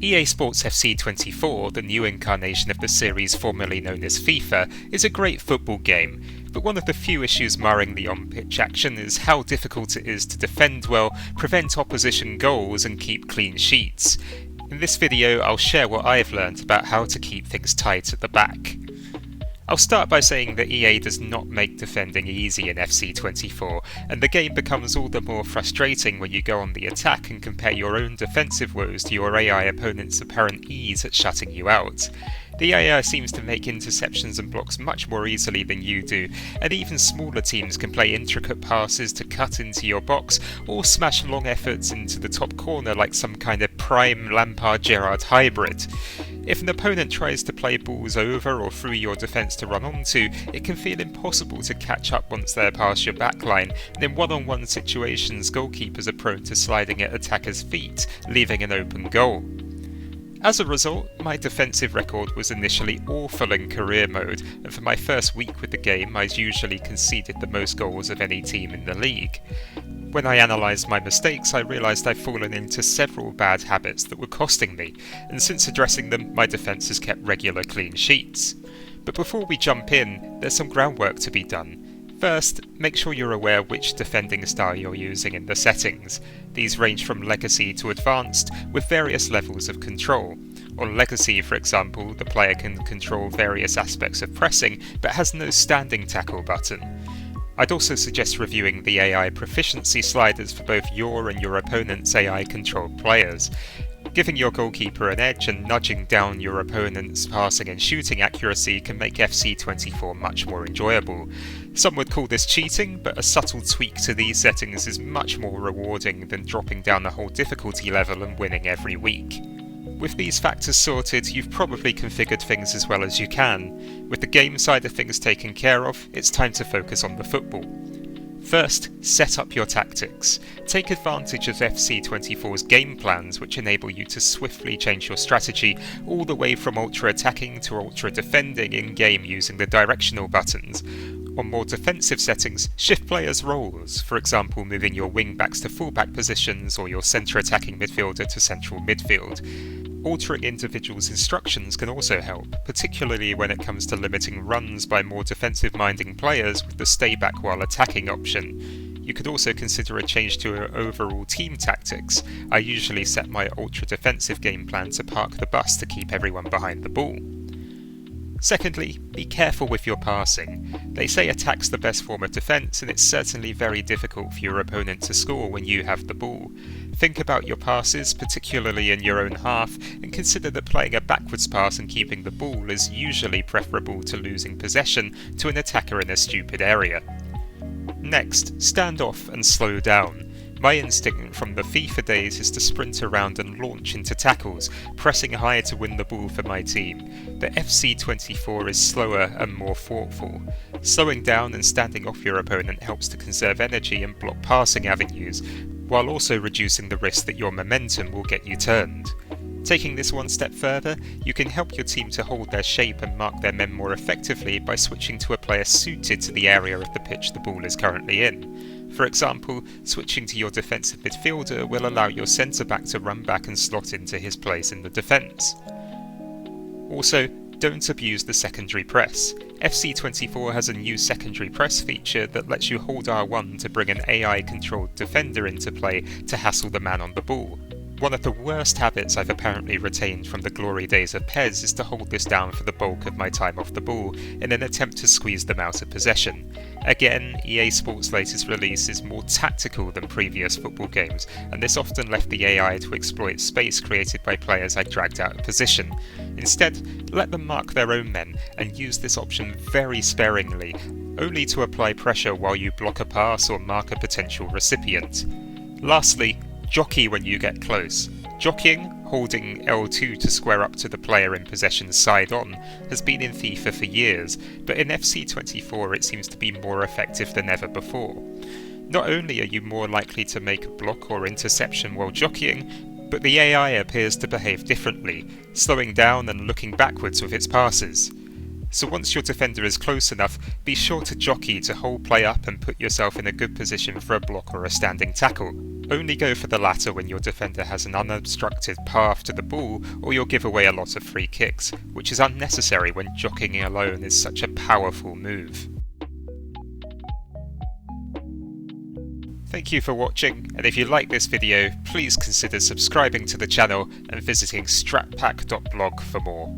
EA Sports FC24, the new incarnation of the series formerly known as FIFA, is a great football game, but one of the few issues marring the on-pitch action is how difficult it is to defend well, prevent opposition goals and keep clean sheets. In this video I'll share what I've learned about how to keep things tight at the back. I'll start by saying that EA does not make defending easy in FC24, and the game becomes all the more frustrating when you go on the attack and compare your own defensive woes to your AI opponent's apparent ease at shutting you out. The AI seems to make interceptions and blocks much more easily than you do, and even smaller teams can play intricate passes to cut into your box or smash long efforts into the top corner like some kind of prime Lampard-Gerrard hybrid. If an opponent tries to play balls over or through your defence to run onto, it can feel impossible to catch up once they're past your backline, and in one-on-one situations goalkeepers are prone to sliding at attackers' feet, leaving an open goal. As a result, my defensive record was initially awful in career mode, and for my first week with the game I usually conceded the most goals of any team in the league. When I analysed my mistakes, I realised I'd fallen into several bad habits that were costing me, and since addressing them, my defence has kept regular clean sheets. But before we jump in, there's some groundwork to be done. First, make sure you're aware which defending style you're using in the settings. These range from Legacy to Advanced, with various levels of control. On Legacy, for example, the player can control various aspects of pressing, but has no standing tackle button. I'd also suggest reviewing the AI proficiency sliders for both your and your opponent's AI-controlled players. Giving your goalkeeper an edge and nudging down your opponent's passing and shooting accuracy can make FC24 much more enjoyable. Some would call this cheating, but a subtle tweak to these settings is much more rewarding than dropping down the whole difficulty level and winning every week. With these factors sorted, you've probably configured things as well as you can. With the game side of things taken care of, it's time to focus on the football. First, set up your tactics. Take advantage of FC24's game plans, which enable you to swiftly change your strategy all the way from ultra-attacking to ultra-defending in-game using the directional buttons. On more defensive settings, shift players' roles, for example moving your wing-backs to full-back positions or your centre-attacking midfielder to central midfield. Altering individuals' instructions can also help, particularly when it comes to limiting runs by more defensive-minding players with the stay back while attacking option. You could also consider a change to your overall team tactics. I usually set my ultra-defensive game plan to park the bus to keep everyone behind the ball. Secondly, be careful with your passing. They say attack's the best form of defence, and it's certainly very difficult for your opponent to score when you have the ball. Think about your passes, particularly in your own half, and consider that playing a backwards pass and keeping the ball is usually preferable to losing possession to an attacker in a stupid area. Next, stand off and slow down. My instinct from the FIFA days is to sprint around and launch into tackles, pressing high to win the ball for my team. But FC24 is slower and more thoughtful. Slowing down and standing off your opponent helps to conserve energy and block passing avenues, while also reducing the risk that your momentum will get you turned. Taking this one step further, you can help your team to hold their shape and mark their men more effectively by switching to a player suited to the area of the pitch the ball is currently in. For example, switching to your defensive midfielder will allow your centre-back to run back and slot into his place in the defence. Also, don't abuse the secondary press. FC24 has a new secondary press feature that lets you hold R1 to bring an AI-controlled defender into play to hassle the man on the ball. One of the worst habits I've apparently retained from the glory days of PES is to hold this down for the bulk of my time off the ball in an attempt to squeeze them out of possession. Again, EA Sports' latest release is more tactical than previous football games, and this often left the AI to exploit space created by players I dragged out of position. Instead, let them mark their own men and use this option very sparingly, only to apply pressure while you block a pass or mark a potential recipient. Lastly, jockey when you get close. Jockeying, holding L2 to square up to the player in possession side on, has been in FIFA for years, but in FC24 it seems to be more effective than ever before. Not only are you more likely to make a block or interception while jockeying, but the AI appears to behave differently, slowing down and looking backwards with its passes. So once your defender is close enough, be sure to jockey to hold play up and put yourself in a good position for a block or a standing tackle. Only go for the latter when your defender has an unobstructed path to the ball, or you'll give away a lot of free kicks, which is unnecessary when jockeying alone is such a powerful move. Thank you for watching, and if you like this video, please consider subscribing to the channel and visiting stratpack.blog for more.